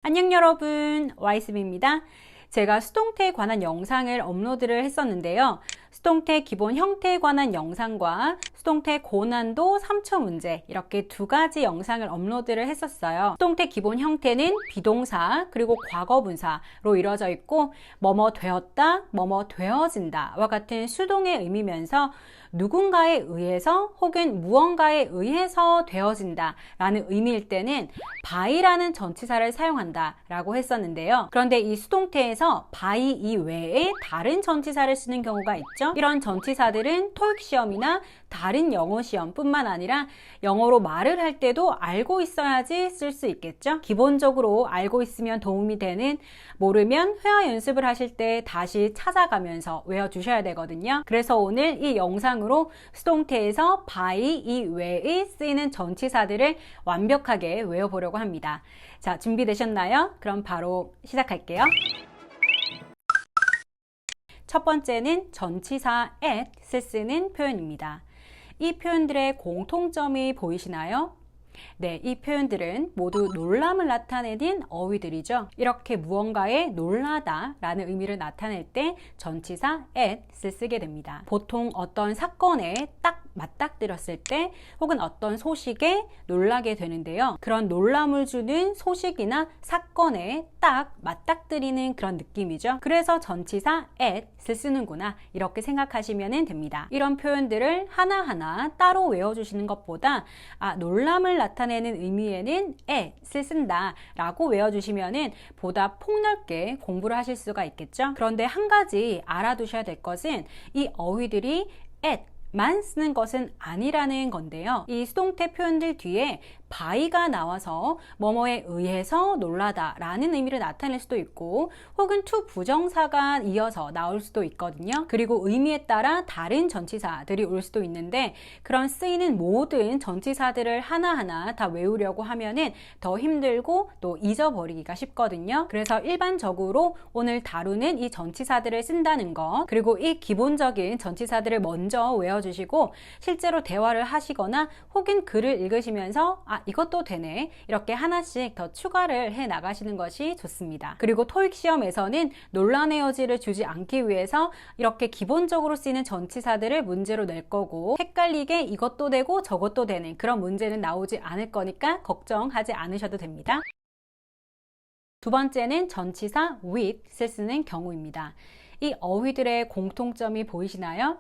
안녕 여러분, 와이스비입니다. 제가 수동태에 관한 영상을 업로드를 했었는데요. 수동태 기본 형태에 관한 영상과 수동태 고난도 3초 문제 이렇게 두 가지 영상을 업로드를 했었어요. 수동태 기본 형태는 비동사 그리고 과거분사로 이루어져 있고 뭐뭐 되었다, 뭐뭐 되어진다와 같은 수동의 의미면서 누군가에 의해서 혹은 무언가에 의해서 되어진다 라는 의미일 때는 by라는 전치사를 사용한다 라고 했었는데요. 그런데 이 수동태에서 by 이외에 다른 전치사를 쓰는 경우가 있죠. 이런 전치사들은 토익 시험이나 다른 영어 시험 뿐만 아니라 영어로 말을 할 때도 알고 있어야지 쓸 수 있겠죠. 기본적으로 알고 있으면 도움이 되는, 모르면 회화 연습을 하실 때 다시 찾아가면서 외워주셔야 되거든요. 그래서 오늘 이 영상으로 수동태에서 by 이외에 쓰이는 전치사들을 완벽하게 외워보려고 합니다. 자, 준비되셨나요? 그럼 바로 시작할게요. 첫 번째는 전치사 at을 쓰는 표현입니다. 이 표현들의 공통점이 보이시나요? 네, 이 표현들은 모두 놀람을 나타내는 어휘들이죠. 이렇게 무언가에 놀라다 라는 의미를 나타낼 때 전치사 at을 쓰게 됩니다. 보통 어떤 사건에 딱 맞닥뜨렸을 때 혹은 어떤 소식에 놀라게 되는데요. 그런 놀람을 주는 소식이나 사건에 딱 맞닥뜨리는 그런 느낌이죠. 그래서 전치사 at을 쓰는구나 이렇게 생각하시면 됩니다. 이런 표현들을 하나하나 따로 외워주시는 것보다 놀람을 나타내는 의미에는 at을 쓴다 라고 외워주시면 보다 폭넓게 공부를 하실 수가 있겠죠. 그런데 한 가지 알아두셔야 될 것은 이 어휘들이 at 만 쓰는 것은 아니라는 건데요. 이 수동태 표현들 뒤에 by가 나와서 뭐뭐에 의해서 놀라다 라는 의미를 나타낼 수도 있고 혹은 to 부정사가 이어서 나올 수도 있거든요. 그리고 의미에 따라 다른 전치사들이 올 수도 있는데 그런 쓰이는 모든 전치사들을 하나하나 다 외우려고 하면은 더 힘들고 또 잊어버리기가 쉽거든요. 그래서 일반적으로 오늘 다루는 이 전치사들을 쓴다는 것, 그리고 이 기본적인 전치사들을 먼저 외워주시고 실제로 대화를 하시거나 혹은 글을 읽으시면서 이것도 되네 이렇게 하나씩 더 추가를 해 나가시는 것이 좋습니다. 그리고 토익 시험에서는 논란의 여지를 주지 않기 위해서 이렇게 기본적으로 쓰이는 전치사들을 문제로 낼 거고 헷갈리게 이것도 되고 저것도 되는 그런 문제는 나오지 않을 거니까 걱정하지 않으셔도 됩니다. 두 번째는 전치사 with을 쓰는 경우입니다. 이 어휘들의 공통점이 보이시나요?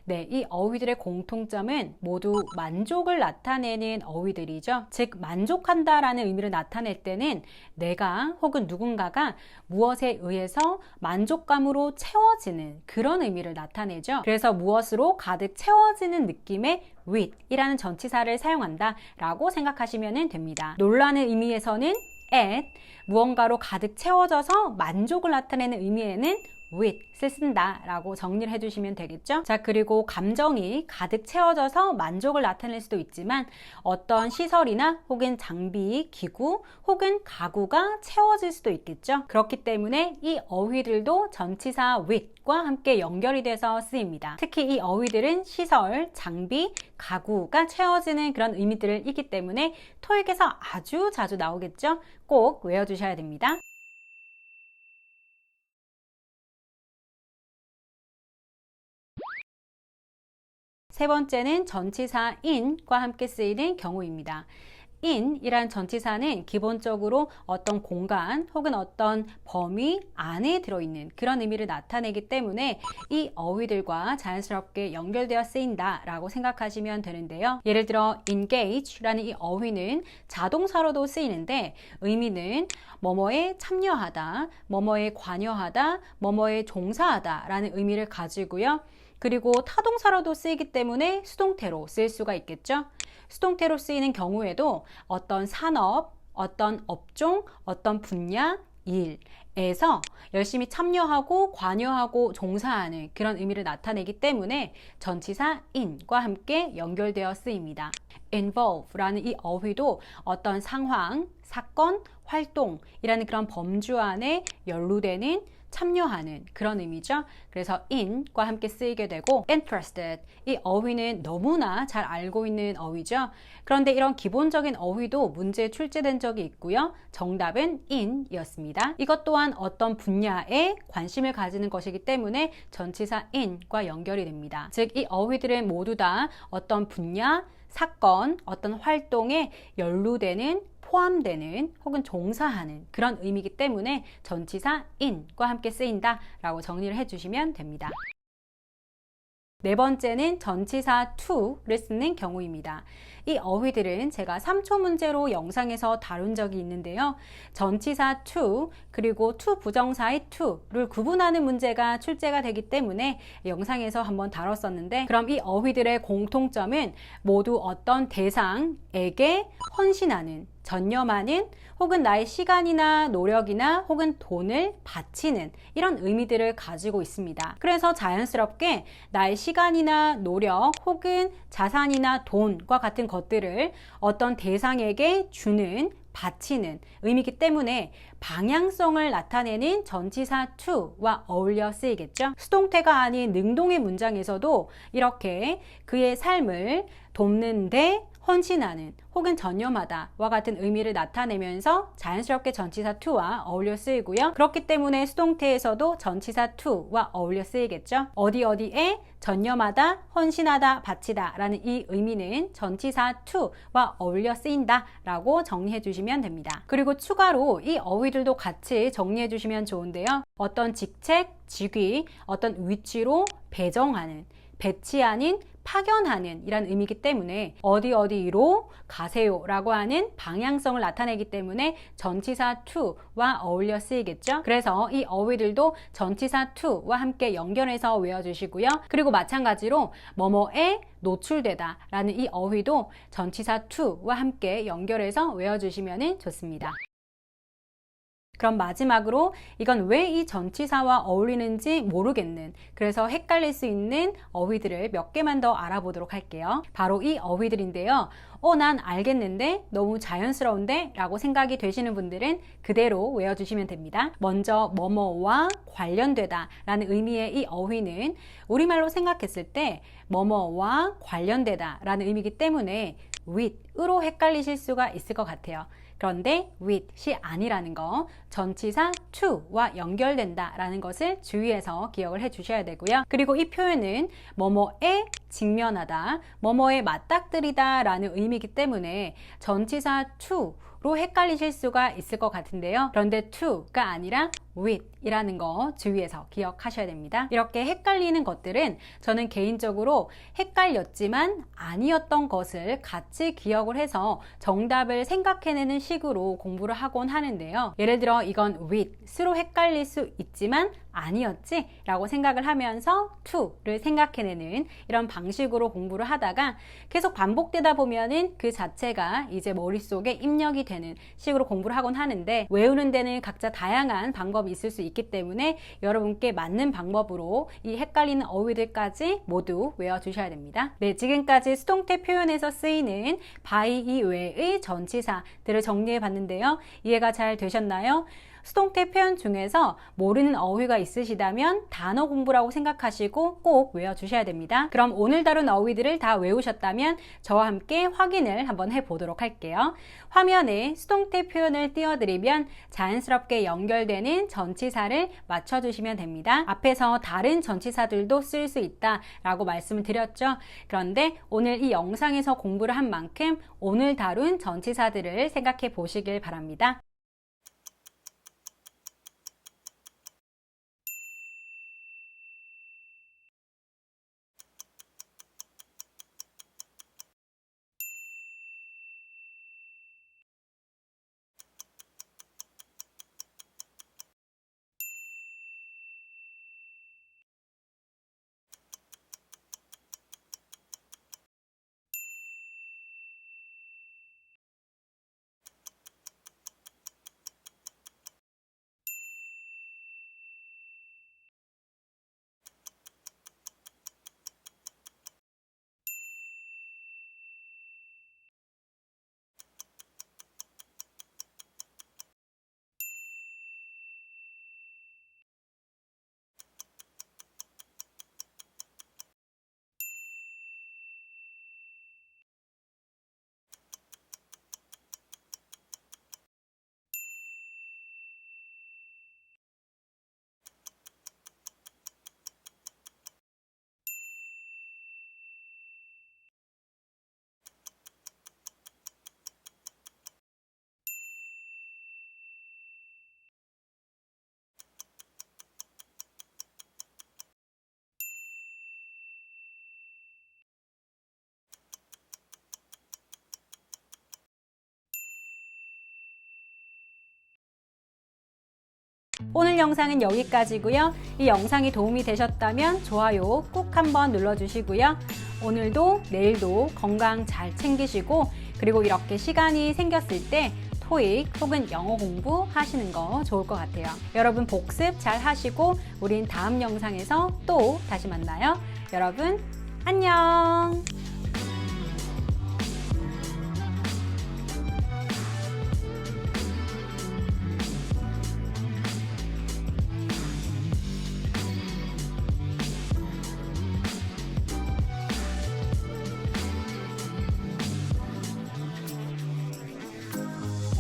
네, 이 어휘들의 공통점은 모두 만족을 나타내는 어휘들이죠. 즉, 만족한다라는 의미를 나타낼 때는 내가 혹은 누군가가 무엇에 의해서 만족감으로 채워지는 그런 의미를 나타내죠. 그래서 무엇으로 가득 채워지는 느낌의 with 이라는 전치사를 사용한다 라고 생각하시면 됩니다. 놀라는 의미에서는 at, 무언가로 가득 채워져서 만족을 나타내는 의미에는 with을 쓴다 라고 정리를 해주시면 되겠죠. 자, 그리고 감정이 가득 채워져서 만족을 나타낼 수도 있지만 어떤 시설이나 혹은 장비, 기구 혹은 가구가 채워질 수도 있겠죠. 그렇기 때문에 이 어휘들도 전치사 with과 함께 연결이 돼서 쓰입니다. 특히 이 어휘들은 시설, 장비, 가구가 채워지는 그런 의미들을 있기 때문에 토익에서 아주 자주 나오겠죠. 꼭 외워주셔야 됩니다. 세 번째는 전치사 in과 함께 쓰이는 경우입니다. in이란 전치사는 기본적으로 어떤 공간 혹은 어떤 범위 안에 들어있는 그런 의미를 나타내기 때문에 이 어휘들과 자연스럽게 연결되어 쓰인다 라고 생각하시면 되는데요. 예를 들어 engage라는 이 어휘는 자동사로도 쓰이는데 의미는 뭐뭐에 참여하다, 뭐뭐에 관여하다, 뭐뭐에 종사하다 라는 의미를 가지고요. 그리고 타동사로도 쓰이기 때문에 수동태로 쓰일 수가 있겠죠. 수동태로 쓰이는 경우에도 어떤 산업, 어떤 업종, 어떤 분야, 일에서 열심히 참여하고 관여하고 종사하는 그런 의미를 나타내기 때문에 전치사 in과 함께 연결되어 쓰입니다. involve라는 이 어휘도 어떤 상황, 사건, 활동이라는 그런 범주 안에 연루되는 참여하는 그런 의미죠. 그래서 in과 함께 쓰이게 되고 interested, 이 어휘는 너무나 잘 알고 있는 어휘죠. 그런데 이런 기본적인 어휘도 문제에 출제된 적이 있고요. 정답은 in이었습니다. 이것 또한 어떤 분야에 관심을 가지는 것이기 때문에 전치사 in과 연결이 됩니다. 즉, 이 어휘들은 모두 다 어떤 분야, 사건, 어떤 활동에 연루되는, 포함되는 혹은 종사하는 그런 의미이기 때문에 전치사 in과 함께 쓰인다 라고 정리를 해주시면 됩니다. 네 번째는 전치사 to를 쓰는 경우입니다. 이 어휘들은 제가 3초 문제로 영상에서 다룬 적이 있는데요. 전치사 to 그리고 to 부정사의 to를 구분하는 문제가 출제가 되기 때문에 영상에서 한번 다뤘었는데, 그럼 이 어휘들의 공통점은 모두 어떤 대상에게 헌신하는, 전념하는, 혹은 나의 시간이나 노력이나 혹은 돈을 바치는 이런 의미들을 가지고 있습니다. 그래서 자연스럽게 나의 시간이나 노력 혹은 자산이나 돈과 같은 것들을 어떤 대상에게 주는, 바치는 의미이기 때문에 방향성을 나타내는 전치사 to와 어울려 쓰이겠죠. 수동태가 아닌 능동의 문장에서도 이렇게 그의 삶을 돕는데 헌신하는 혹은 전념하다와 같은 의미를 나타내면서 자연스럽게 전치사 to와 어울려 쓰이고요. 그렇기 때문에 수동태에서도 전치사 to와 어울려 쓰이겠죠. 어디에 전념하다, 헌신하다, 바치다 라는 이 의미는 전치사 to와 어울려 쓰인다 라고 정리해 주시면 됩니다. 그리고 추가로 이 어휘들도 같이 정리해 주시면 좋은데요. 어떤 직책, 직위, 어떤 위치로 배정하는, 배치하는, 파견하는 이란 의미이기 때문에 어디로 가세요 라고 하는 방향성을 나타내기 때문에 전치사 to와 어울려 쓰이겠죠. 그래서 이 어휘들도 전치사 to와 함께 연결해서 외워주시고요. 그리고 마찬가지로 뭐뭐에 노출되다 라는 이 어휘도 전치사 to와 함께 연결해서 외워주시면 좋습니다. 그럼 마지막으로 이건 왜 이 전치사와 어울리는지 모르겠는, 그래서 헷갈릴 수 있는 어휘들을 몇 개만 더 알아보도록 할게요. 바로 이 어휘들인데요. 난 알겠는데 너무 자연스러운데 라고 생각이 되시는 분들은 그대로 외워주시면 됩니다. 먼저 뭐뭐와 관련되다 라는 의미의 이 어휘는 우리말로 생각했을 때 뭐뭐와 관련되다 라는 의미이기 때문에 with으로 헷갈리실 수가 있을 것 같아요. 그런데 with이 아니라는 거, 전치사 to와 연결된다 라는 것을 주의해서 기억을 해 주셔야 되고요. 그리고 이 표현은 뭐뭐에 직면하다, 뭐뭐에 맞닥뜨리다 라는 의미이기 때문에 전치사 to로 헷갈리실 수가 있을 것 같은데요. 그런데 to가 아니라 with 이라는 거 주의해서 기억하셔야 됩니다. 이렇게 헷갈리는 것들은 저는 개인적으로 헷갈렸지만 아니었던 것을 같이 기억을 해서 정답을 생각해내는 식으로 공부를 하곤 하는데요. 예를 들어 이건 with로 헷갈릴 수 있지만 아니었지 라고 생각을 하면서 to를 생각해내는 이런 방식으로 공부를 하다가 계속 반복되다 보면은 그 자체가 이제 머릿속에 입력이 되는 식으로 공부를 하곤 하는데, 외우는 데는 각자 다양한 방법이 있을 수 있기 때문에 여러분께 맞는 방법으로 이 헷갈리는 어휘들까지 모두 외워주셔야 됩니다. 네, 지금까지 수동태 표현에서 쓰이는 by 이외의 전치사들을 정리해 봤는데요. 이해가 잘 되셨나요? 수동태 표현 중에서 모르는 어휘가 있으시다면 단어 공부라고 생각하시고 꼭 외워주셔야 됩니다. 그럼 오늘 다룬 어휘들을 다 외우셨다면 저와 함께 확인을 한번 해보도록 할게요. 화면에 수동태 표현을 띄워드리면 자연스럽게 연결되는 전치사를 맞춰주시면 됩니다. 앞에서 다른 전치사들도 쓸 수 있다라고 말씀을 드렸죠. 그런데 오늘 이 영상에서 공부를 한 만큼 오늘 다룬 전치사들을 생각해 보시길 바랍니다. 오늘 영상은 여기까지고요. 이 영상이 도움이 되셨다면 좋아요 꼭 한번 눌러주시고요. 오늘도 내일도 건강 잘 챙기시고 그리고 이렇게 시간이 생겼을 때 토익 혹은 영어 공부 하시는 거 좋을 것 같아요. 여러분 복습 잘 하시고 우린 다음 영상에서 또 다시 만나요. 여러분 안녕.